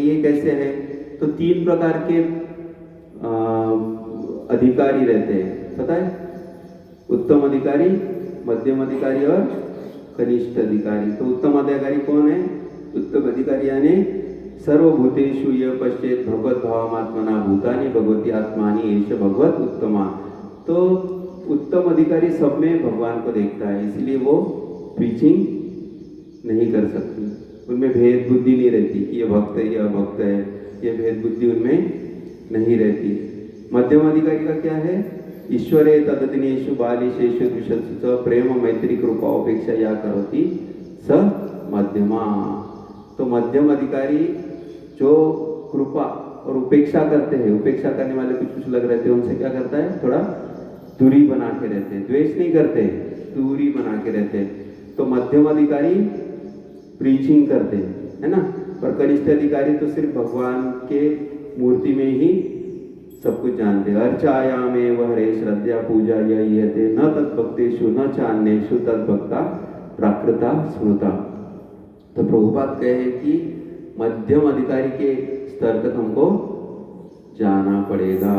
ये कैसे है, तो 3 प्रकार के अधिकारी रहते हैं, पता है? उत्तम अधिकारी, मध्यम अधिकारी और कनिष्ठ अधिकारी। तो उत्तम अधिकारी कौन है? उत्तम अधिकारी यानी सर्वभूतेषु ये पश्चेत भगवत भावमात्मना भूतानि भगवती आत्मानि एष भगवत उत्तमा। तो उत्तम अधिकारी सब में भगवान को देखता है, इसलिए वो प्रीचिंग नहीं कर सकती, उनमें भेद बुद्धि नहीं रहती कि ये भक्त है, ये अभक्त है, ये भेद बुद्धि उनमें नहीं रहती। मध्यम अधिकारी का क्या है? ईश्वरे तददिनेषु बालिशेषु द्विषत्सु च प्रेम मैत्री कृपा उपेक्षा या करोति स मध्यमा। तो मध्यम अधिकारी जो कृपा और उपेक्षा करते हैं, उपेक्षा करने वाले कुछ लग रहते हैं, उनसे क्या करता है? थोड़ा दूरी बना के रहते हैं, द्वेष नहीं करते, दूरी बना के रहते हैं। तो मध्यम अधिकारी प्रीचिंग करते हैं, है ना। और कनिष्ठ अधिकारी तो सिर्फ भगवान के मूर्ति में ही सब कुछ जानते हैं। अर्चायामेव हरे श्रद्धा पूजा यते न तद्भक्तेषु न चान्येषु तद्भक्ता प्राकृता स्मृता। तो प्रभुपाद कहे कि मध्यम अधिकारी के स्तर तक हमको जाना पड़ेगा।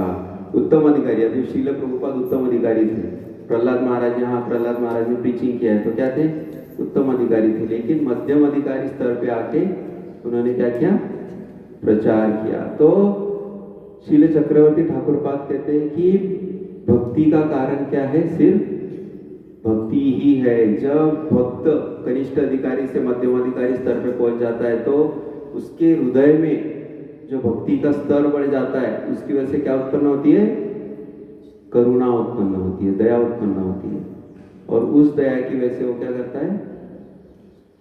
उत्तम अधिकारी, अभी शील प्रभुपाद उत्तम अधिकारी थे। प्रहलाद महाराज, यहाँ प्रहलाद महाराज ने प्रीचिंग किया है तो क्या थे? उत्तम अधिकारी थे। लेकिन मध्यम अधिकारी स्तर पे आके उन्होंने क्या किया? प्रचार किया। तो शील चक्रवर्ती ठाकुर पाद कहते हैं कि भक्ति का कारण क्या है? सिर्फ भक्ति ही है। जब भक्त कनिष्ठ अधिकारी से मध्यम अधिकारी स्तर पे पहुंच जाता है तो उसके हृदय में जो भक्ति का स्तर बढ़ जाता है, उसकी वजह से क्या उत्पन्न होती है? करुणा उत्पन्न होती है, दया उत्पन्न होती है। और उस दया की वजह से वो क्या करता है?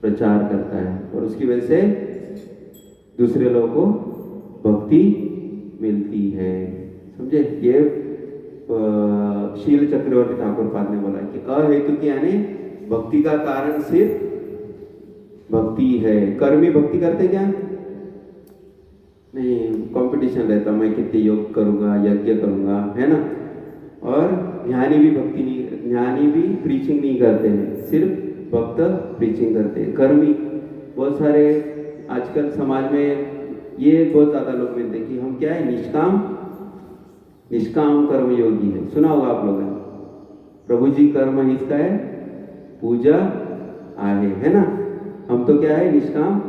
प्रचार करता है, और उसकी वजह से दूसरे लोगों को भक्ति मिलती है। समझे? ये शील चक्रवर्ती ठाकुर पाद ने बोला कि अहेतुक यानी भक्ति का कारण सिर्फ भक्ति है। कर्मी भक्ति करते क्या? नहीं, कंपटीशन रहता, मैं कितने योग करूंगा, यज्ञ करूंगा, है ना। और ज्ञानी भी भक्ति नहीं, ज्ञानी भी प्रीचिंग नहीं करते हैं, सिर्फ भक्त प्रीचिंग करते हैं। कर्मी बहुत सारे आजकल समाज में ये बहुत ज्यादा लोग मिलते हैं कि हम क्या है? निष्काम कर्म योगी है। सुना होगा आप लोगों ने, प्रभु जी कर्म इसका है, पूजा आहे, है ना। हम तो क्या है? निष्काम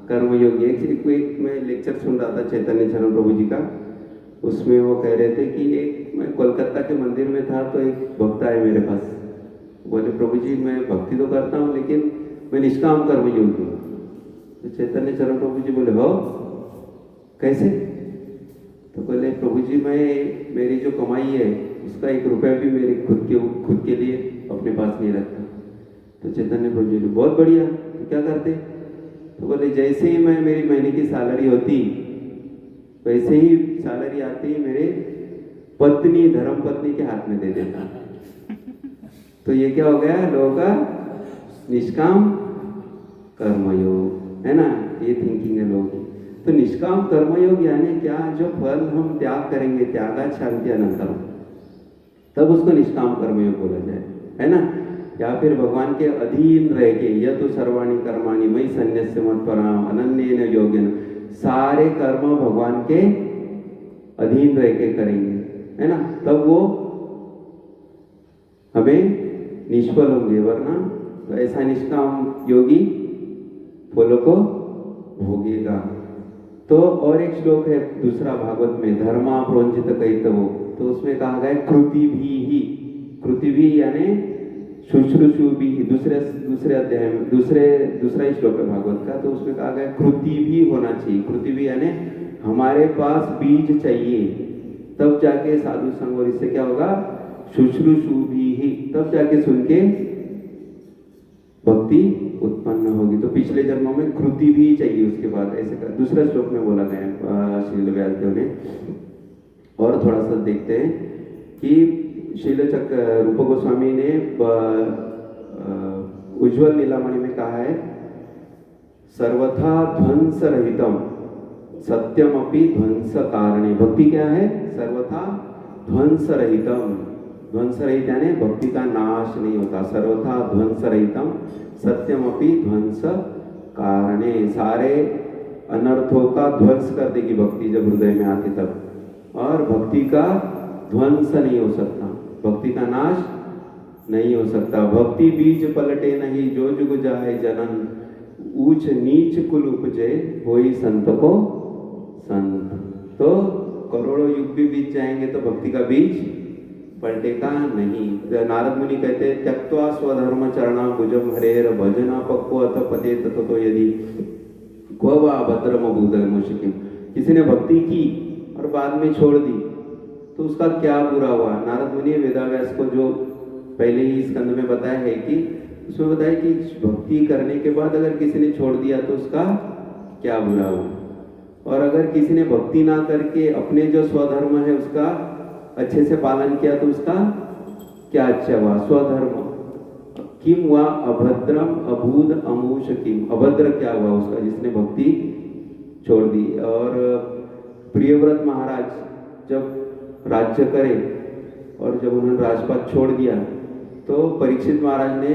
कर्म योगी। एक मैं लेक्चर सुन रहा था चैतन्य चरण प्रभु जी का, उसमें वो कह रहे थे कि एक मैं कोलकाता के मंदिर में था तो एक भक्त आए मेरे पास, बोले प्रभु जी मैं भक्ति तो करता हूँ लेकिन मैं निष्काम कर्म योगी हूँ। तो चैतन्य चरण प्रभु जी बोले हो कैसे? तो बोले प्रभु जी मैं मेरी जो कमाई है उसका 1 रुपया भी मेरे खुद के लिए अपने पास नहीं रखता। तो चैतन्य प्रभु जी बहुत बढ़िया, तो क्या करते? तो बोले जैसे ही मैं मेरी महीने की सैलरी होती वैसे ही सैलरी आती ही मेरे पत्नी, धर्म पत्नी के हाथ में दे देता। तो ये क्या हो गया? लोगों का निष्काम कर्मयोग, है ना। ये थिंकिंग है लोगों की। तो निष्काम कर्मयोग यानी क्या? जो फल हम त्याग करेंगे, त्यागा शांति अनंतरम, तब उसको निष्काम कर्मयोग बोला जाए, है ना। या फिर भगवान के अधीन रह के, यह तो सर्वाणी कर्माणि मयि सन्न्यस्य मत्पराम अनन्येन योगेन, सारे कर्म भगवान के अधीन रह के करेंगे, है ना, तब वो हमें निष्फल होंगे। वरना तो ऐसा निष्काम योगी फलों को भोगेगा। तो और एक श्लोक है दूसरा भागवत में, धर्मा प्रोंजित कैतवो, तो उसमें कहा गया कृति भी ही, कृति भी यानी शुश्रूषु भी, दूसरे अध्याय में दूसरा ही श्लोक है भागवत का, तो उसमें कहा गया कृति भी होना चाहिए। कृति भी यानी हमारे पास बीज चाहिए, तब जाके साधु संग, और इससे क्या होगा? शुश्रूषु भी ही, तब जाके सुन के भक्ति उत्पन्न होगी। तो पिछले जन्मों में कृति भी चाहिए उसके बाद, ऐसे का दूसरा श्लोक में बोला गया श्रील व्यासदेव ने। और थोड़ा सा देखते हैं कि शील रूप गोस्वामी ने उज्ज्वल लीलामणि में कहा है, सर्वथा ध्वंस रहितम सत्यमपि ध्वंस कारणे। भक्ति क्या है? सर्वथा ध्वंस रहितम, ध्वंस रहित यानी भक्ति का नाश नहीं होता। सर्वथा ध्वंस रहितम सत्यमपि ध्वंस कारणे, सारे अनर्थों का ध्वंस कर देगी भक्ति जब हृदय में आती तब। और भक्ति का ध्वंस नहीं हो सकता, भक्ति का नाश नहीं हो सकता। भक्ति बीज पलटे नहीं जो जुग जाए जनन, ऊंच नीच कुल उपजे होई संत को संत। तो करोड़ों युग भी बीत जाएंगे तो भक्ति का बीज पलटेगा नहीं। नारद मुनि कहते हैं त्यक्त्वा स्वधर्म चरणा भुजम हरेर भजना पक्को अथ पते ततो यदि क्व वा भद्रम भूदय मुशिकिम। किसी ने भक्ति की और बाद में छोड़ दी तो उसका क्या बुरा हुआ। नारद मुनि वेदाव्यास को जो पहले ही स्कंद में बताया है कि उसमें बताया कि भक्ति करने के बाद अगर किसी ने छोड़ दिया तो उसका क्या बुरा हुआ, और अगर किसी ने भक्ति ना करके अपने जो स्वधर्म है उसका अच्छे से पालन किया तो उसका क्या अच्छा हुआ। स्वधर्म किम हुआ अभद्रम अभूद अमूष किम, अभद्र क्या हुआ उसका जिसने भक्ति छोड़ दी। और प्रियव्रत महाराज जब राज्य करे और जब उन्होंने राजपाट छोड़ दिया तो परीक्षित महाराज ने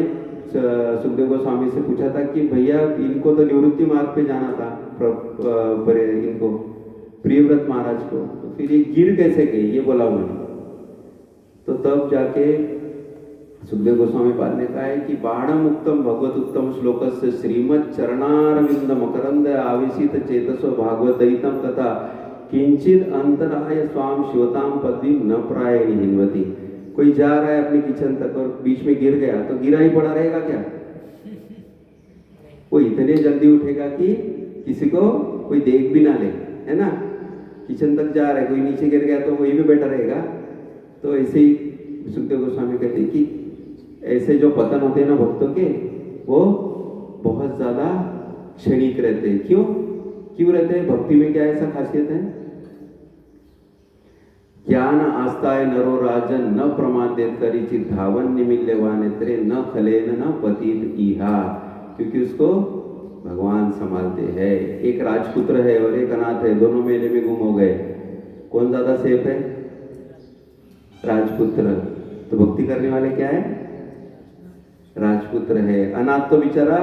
सुखदेव गोस्वामी से पूछा था कि भैया इनको तो निवृत्ति मार्ग पे जाना था, इनको प्रियव्रत महाराज को, तो फिर ये गिर कैसे गए ये बोला उन्होंने। तो तब जाके सुखदेव गोस्वामी पाद ने कहा है कि बाणम उत्तम भगवत उत्तम श्लोक से श्रीमद चरणारविंद मकरंद आविशित चेतसो भागवत दैतम तथा किंचित अंतराय स्वाम शिवताम पदवी न प्राय हिन्वती। कोई जा रहा है अपने किचन तक और बीच में गिर गया तो गिरा ही पड़ा रहेगा क्या? वो इतने जल्दी उठेगा कि किसी को कोई देख भी ना ले, है ना। किचन तक जा रहा है, कोई नीचे गिर गया तो वही भी बैठा रहेगा। तो ऐसे ही सुखदेव गोस्वामी कहते हैं कि ऐसे जो पतन होते हैं ना भक्तों के, वो बहुत ज्यादा क्षणिक रहते हैं। क्यों रहते हैं? भक्ति में क्या ऐसा खासियत है? ज्ञान आस्ताय नरो राजन न प्रमादित करिचित धावन निमिल्यवा नेत्रे न खलेन न पतित इहा। क्योंकि उसको भगवान संभालते हैं। एक राजपुत्र है और एक अनाथ है, दोनों मेले में गुम हो गए, कौन ज्यादा सेफ है? राजपुत्र। तो भक्ति करने वाले क्या है? राजपुत्र है। अनाथ तो बेचारा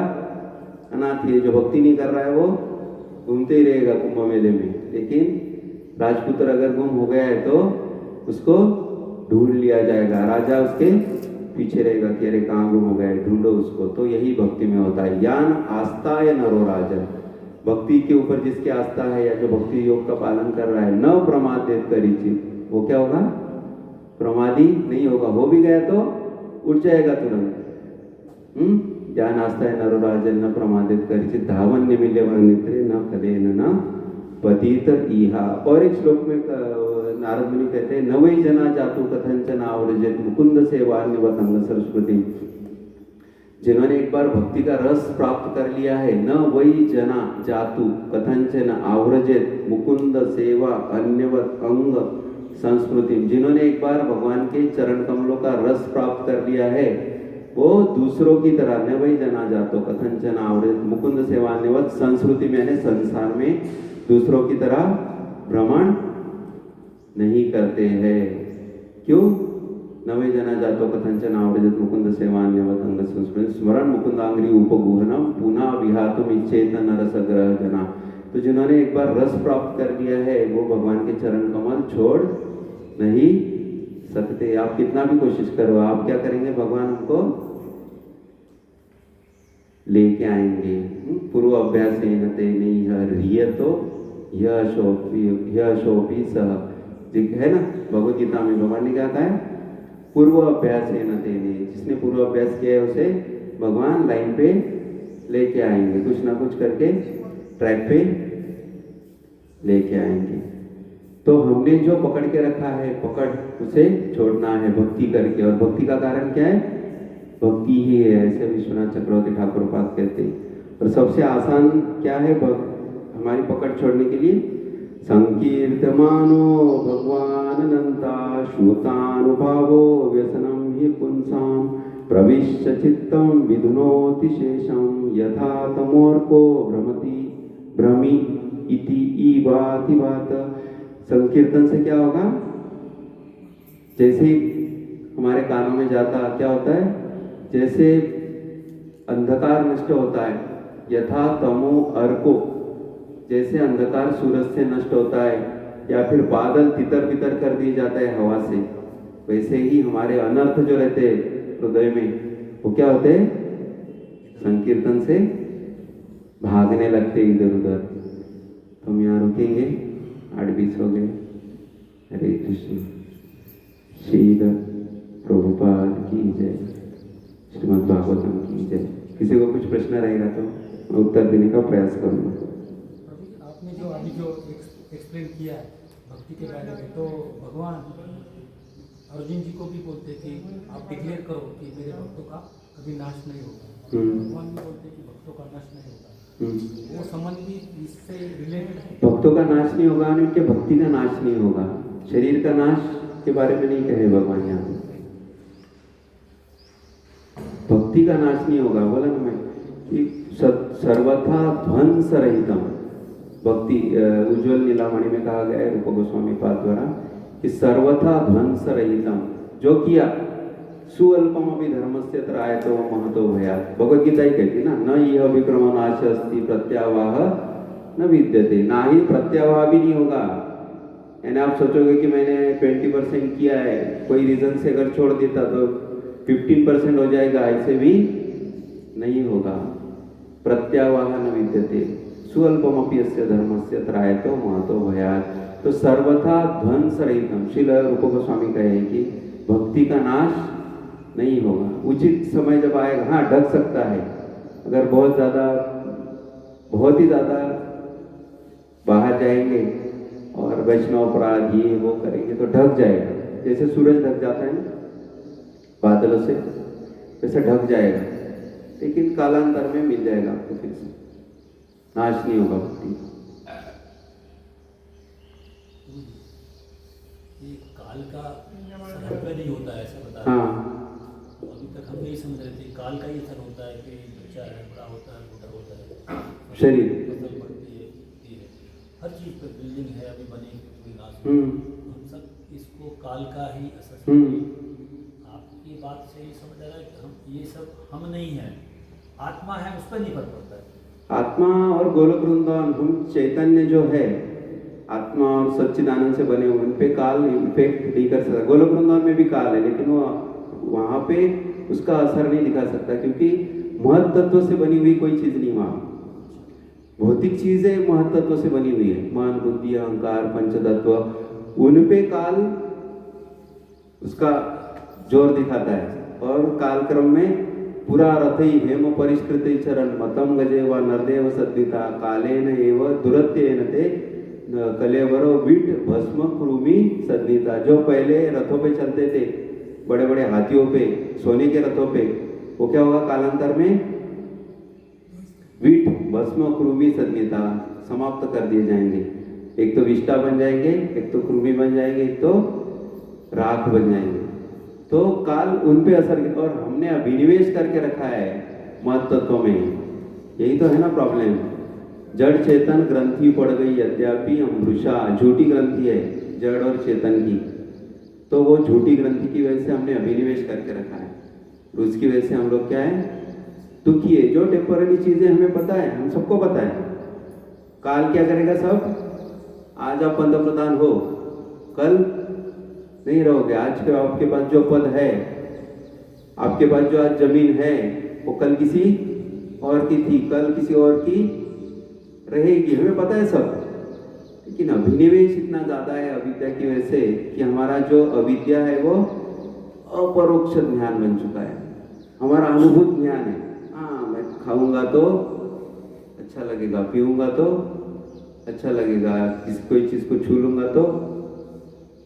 अनाथ ही है, जो भक्ति नहीं कर रहा है वो घूमते ही रहेगा कुंभ मेले में। लेकिन राजपुत्र अगर गुम हो गया है तो उसको ढूंढ लिया जाएगा, राजा उसके पीछे रहेगा कि अरे कहाँ गुम हो गया है, ढूंढो उसको। तो यही भक्ति में होता है। यान आस्था या नरो राजन, भक्ति के ऊपर जिसकी आस्था है या जो भक्ति योग का पालन कर रहा है, न प्रमादित करिचित, वो क्या होगा? प्रमादी नहीं होगा। हो भी गया तो उठ जाएगा तुरंत। ज्ञान आस्था है नरो राजन न प्रमादित करिचित धावन निमिल्यवन नेत्रे न खलेन न पतित इहा। और एक श्लोक में नारद मुनि कहते हैं न वै जना जातु कथंचन आवृजेत मुकुंद सेवान्यवत अंग सरस्वती। जिन्होंने एक बार भक्ति का रस प्राप्त कर लिया है, न वही जना जातु कथंचन आवृजेत मुकुंद सेवा अन्यवत अंग संस्कृति। जिन्होंने एक बार भगवान के चरण कमलों का रस प्राप्त कर लिया है वो दूसरों की तरह न वही जना जातो कथंचन आवृत मुकुंद सेवान्यवत संस्कृति में, संसार में दूसरों की तरह भ्रमण नहीं करते हैं। क्यों? नवे जना जातो कथंचन आवृत मुकुंद सेवान्यवत अंग संस्कृति स्मरण मुकुंदांग्री उपगुहनम पुनः विहातुम इच्छेत नरस ग्रह जना। तो जिन्होंने एक बार रस प्राप्त कर लिया है वो भगवान के चरण कमल छोड़ नहीं सकते। आप कितना भी कोशिश करो, आप क्या करेंगे? भगवान हमको लेके आएंगे। पूर्व अभ्यास नहीं तो यह शोपी सह, है ना भगवत गीता में भगवान ने क्या कहा है? पूर्व अभ्यास न तेने, जिसने पूर्व अभ्यास किया है उसे भगवान लाइन पे लेके आएंगे, कुछ ना कुछ करके ट्रैक पे लेके आएंगे। तो हमने जो पकड़ के रखा है, पकड़ उसे छोड़ना है भक्ति करके। और भक्ति का कारण क्या है? भक्ति ही है, ऐसे विश्वनाथ चक्रवर्ती ठाकुर पाद कहते हैं। और सबसे आसान क्या है हमारी पकड़ छोड़ने के लिए? संकीर्तमानो भगवान अनंता श्रुतानुभावो व्यसनम ही पुंसाम प्रविश्य चित्तम विधुनोति शेषम यथा तमोर्को भ्रमी इति ईवाति बात। संकीर्तन से क्या होगा? जैसे हमारे कानों में जाता क्या होता है? जैसे अंधकार नष्ट होता है, यथा तमो अर्को, जैसे अंधकार सूरज से नष्ट होता है या फिर बादल तितर बितर कर दिए जाता है हवा से, वैसे ही हमारे अनर्थ जो रहते हृदय में वो क्या होते, संकीर्तन से भागने लगते इधर उधर। तो हम यहाँ रुकेंगे, 8:20 हो गए। हरे कृष्ण। श्रील प्रभुपाद की जय, श्रीमद् भागवतम की जय। किसी को कुछ प्रश्न रहेगा तो मैं उत्तर देने का प्रयास करूँगा। आपने जो अभी जो एक्सप्लेन किया भक्ति के बारे में, तो भगवान अर्जुन जी को भी बोलते कि आप डिक्लेयर करो कि मेरे भक्तों का कभी नाश नहीं होगा। भगवान भी बोलते कि भक्तों का नाश नहीं होगा। वो संबंध भी इससे रिलेटेड है। भक्तों का नाश नहीं होगा, उनके भक्ति का नाश नहीं होगा। शरीर का नाश के बारे में नहीं कहे भगवान यहाँ। भक्ति का नाश नहीं होगा, बोला ना मैं कि सर्वथा ध्वंस रहितम। भक्ति उज्ज्वल नीलामणि में कहा गया है रूप गोस्वामी पाद द्वारा कि सर्वथा ध्वंस रहितम, जो किया सुअल्पम अभी धर्मस्य त्रायतो महतो भयात्। भगवद गीता ही कहती ना, न यह विक्रम नाश अस्ति प्रत्यावाह न विद्यते। ना ही प्रत्यावाह भी नहीं होगा। यानी आप सोचोगे कि मैंने 20% किया है, कोई रीजन से अगर छोड़ देता तो 15% हो जाएगा, ऐसे भी नहीं होगा। प्रत्यावाह न विद्यते सुअल्पमपि अस्य धर्मस्य त्रायतो महतो भयात्। तो सर्वथा ध्वंस रहितम। श्रील रूप गोस्वामी कहे कि भक्ति का नाश नहीं होगा। उचित समय जब आएगा, हाँ ढक सकता है। अगर बहुत ही ज़्यादा बाहर जाएंगे और वैष्णव अपराध ये वो करेंगे तो ढक जाएगा। जैसे सूरज ढक जाता है ना बादलों से, वैसे ढक जाएगा, लेकिन कालांतर में मिल जाएगा आपको, फिर से नाश नहीं होगा भक्ति। ये काल का सर्वव्यापी नहीं होता है, ऐसा बता। हाँ, अभी तक हम यही समझ रहे थे काल का ही असर होता है कि बच्चा है, बड़ा होता है, छोटा होता है, शरीर फसल बढ़ती है, हर चीज पर बिल्डिंग है अभी बनी हुई नाश। हम सब इसको काल का ही असर। आपकी बात से ये समझ आ रहा है कि हम ये सब हम नहीं है, आत्मा है, उस पर नहीं फर्क पड़ता है। आत्मा और गोलोक वृंदावन, हम चैतन्य जो है आत्मा और सच्चिदानंद से बने हुए, उन पे काल इफेक्ट नहीं कर सकता। गोलोक वृंदावन में भी काल है, लेकिन वो वहाँ पे उसका असर नहीं दिखा सकता, क्योंकि महत तत्व से बनी हुई कोई चीज नहीं वहाँ। भौतिक चीजें महत तत्व से बनी हुई है, मन बुद्धि अहंकार पंचतत्व, उन पे काल उसका जोर दिखाता है। और कालक्रम में पुरा रथ ही हेम परिष्कृत चरण मतम गजे व नरदेव सद्दिता कालेन एव दुरत्येन ते कलेवरो विट भस्म क्रूमी सद्दिता। जो पहले रथों पे चलते थे, बड़े बड़े हाथियों पे, सोने के रथों पे, वो क्या होगा कालांतर में विट भस्म क्रूमी सद्दिता समाप्त कर दिए जाएंगे। एक तो विष्टा बन जाएंगे, एक तो क्रूमी बन जाएंगे, एक तो राख बन जाएंगे। तो काल उन पे असर, और हमने अभिनिवेश करके रखा है महत तत्व में। यही तो है ना प्रॉब्लम। जड़ चेतन ग्रंथि पड़ गई यद्यपि अमृषा, झूठी ग्रंथि है जड़ और चेतन की। तो वो झूठी ग्रंथि की वजह से हमने अभिनिवेश करके रखा है, उसकी वजह से हम लोग क्या है, दुखी है। जो टेम्पररी चीजें हमें पता है, हम सबको पता है काल क्या करेगा सब। आज आप पंतप्रधान हो, कल नहीं रहोगे। आज के आपके पास जो पद है, आपके पास जो आज जमीन है, वो कल किसी और की थी, कल किसी और की रहेगी, हमें पता है सब। लेकिन अभिनिवेश इतना ज्यादा है अविद्या की वजह से कि हमारा जो अविद्या है वो अपरोक्ष ज्ञान बन चुका है, हमारा अनुभूत ज्ञान है। हाँ, मैं खाऊंगा तो अच्छा लगेगा, पीऊंगा तो अच्छा लगेगा, कोई चीज को छू लूंगा तो,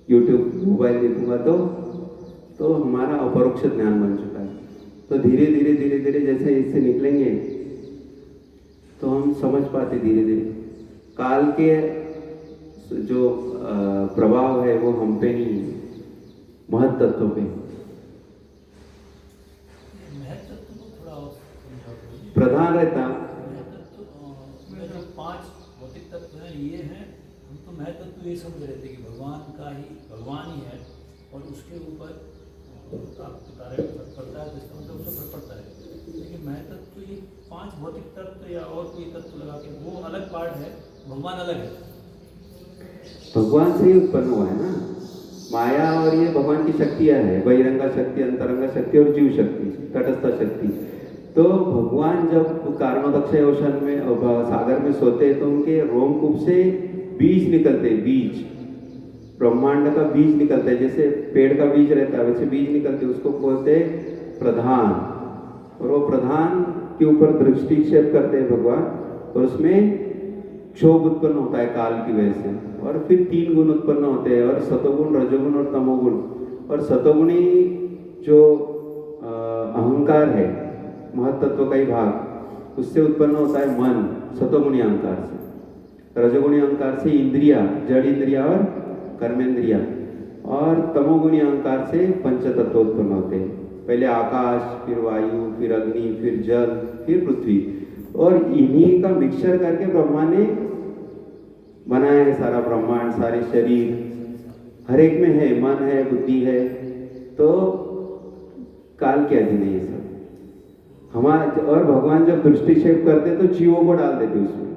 यूट्यूब मोबाइल देखूंगा तो हमारा अपरोक्ष ज्ञान बन चुका है। तो धीरे धीरे धीरे धीरे जैसे इससे निकलेंगे तो हम समझ पाते धीरे धीरे काल के जो प्रभाव है वो हम पे नहीं है, महत तत्व पे। प्रधान रहता जो 5 भौतिक तत्व हैं ये हैं, हम तो महत्व तो ये समझ रहे थे कि भगवान ही है, और उसके ऊपर आपके कार्य फर्क पड़ता है, जिसका मतलब उससे फर्क पड़ता है। लेकिन महत्व तो ये 5 भौतिक तत्व या और कोई तत्व लगा के वो अलग पार्ट है, भगवान अलग है। भगवान से ही उत्पन्न हुआ है ना। माया और ये भगवान की शक्तियां है, बहिरंगा शक्ति, अंतरंगा शक्ति और जीव शक्ति, तटस्थ शक्ति। तो भगवान जब कार्मदक्ष ओशन में सागर में सोते हैं तो उनके रोमकूप से बीज निकलते हैं, बीज ब्रह्मांड का बीज निकलता है। जैसे पेड़ का बीज रहता है वैसे बीज निकलते हैं, उसको बोलते हैं प्रधान। और वो प्रधान के ऊपर दृष्टिक्षेप करते हैं भगवान, और उसमें क्षोभ उत्पन्न होता है काल की वजह से। और फिर 3 गुण उत्पन्न होते हैं, और सतोगुण, रजोगुण और तमोगुण। और सतोगुणी जो अहंकार है, महत्त्व का ही भाग, उससे उत्पन्न होता है मन, सतोगुणी अहंकार से। रजोगुणी अहंकार से इंद्रिया, जड़ इंद्रिया और कर्मेंद्रिया। और तमोगुणी अहंकार से पंचतत्व उत्पन्न होते हैं। पहले आकाश, फिर वायु, फिर अग्नि, फिर जल, फिर पृथ्वी। और इन्हीं का मिक्सचर करके ब्रह्मा ने बनाया है सारा ब्रह्मांड, सारे शरीर। हर एक में है, मन है, बुद्धि है। तो काल के अधीन है ये सब हमारा। और भगवान जब दृष्टिक्षेप करते तो जीवों को डाल देते उसमें,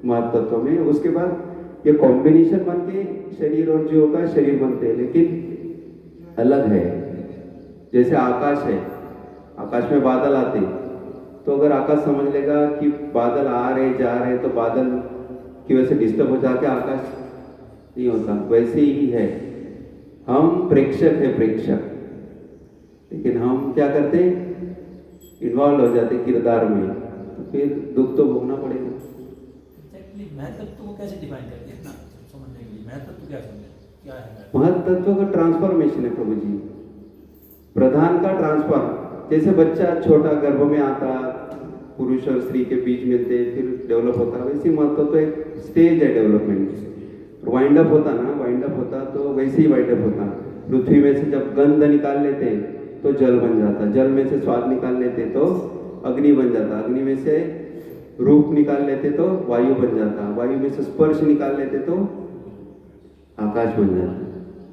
महत्त्व में। उसके बाद ये कॉम्बिनेशन बन के शरीर और जीवों का शरीर बनते हैं, लेकिन अलग है। जैसे आकाश है, आकाश में बादल आते, तो अगर आकाश समझ लेगा कि बादल आ रहे जा रहे, तो बादल की वजह से डिस्टर्ब हो जाके आकाश नहीं होता। वैसे ही है, हम प्रेक्षक है, प्रेक्षक। लेकिन हम क्या करते, इन्वॉल्व हो जाते किरदार में, तो फिर दुख तो भोगना पड़ेगा। महत्व को कैसे डिफाइन करते हैं ना, समझने के लिए महत्व क्या समझे, क्या है महत्त्व का ट्रांसफॉर्मेशन है प्रभु जी, प्रधान का ट्रांसफर। जैसे बच्चा छोटा गर्भ में आता, पुरुष और स्त्री के बीच मिलते, फिर डेवलप होता, वैसे महत्व तो एक स्टेज है डेवलपमेंट। वाइंड अप होता ना, वाइंड अप होता तो वैसे ही वाइंड अप होता। पृथ्वी में से जब गंध निकाल लेते तो जल बन जाता, जल में से स्वाद निकाल लेते तो अग्नि बन जाता, अग्नि में से रूप निकाल लेते तो वायु बन जाता, वायु में से स्पर्श निकाल लेते तो आकाश बन जाता,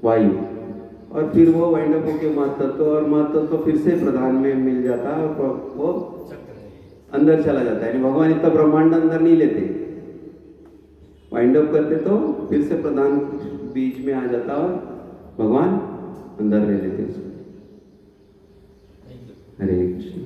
वायु। और फिर वो वाइंड अप होकर महत्त्व, और महत्त्व फिर से प्रधान में मिल जाता, और वो अंदर चला जाता है। भगवान इतना ब्रह्मांड अंदर नहीं लेते, वाइंड अप करते तो फिर से प्रधान बीच में आ जाता और भगवान अंदर ले लेते उसको। हरे कृष्ण।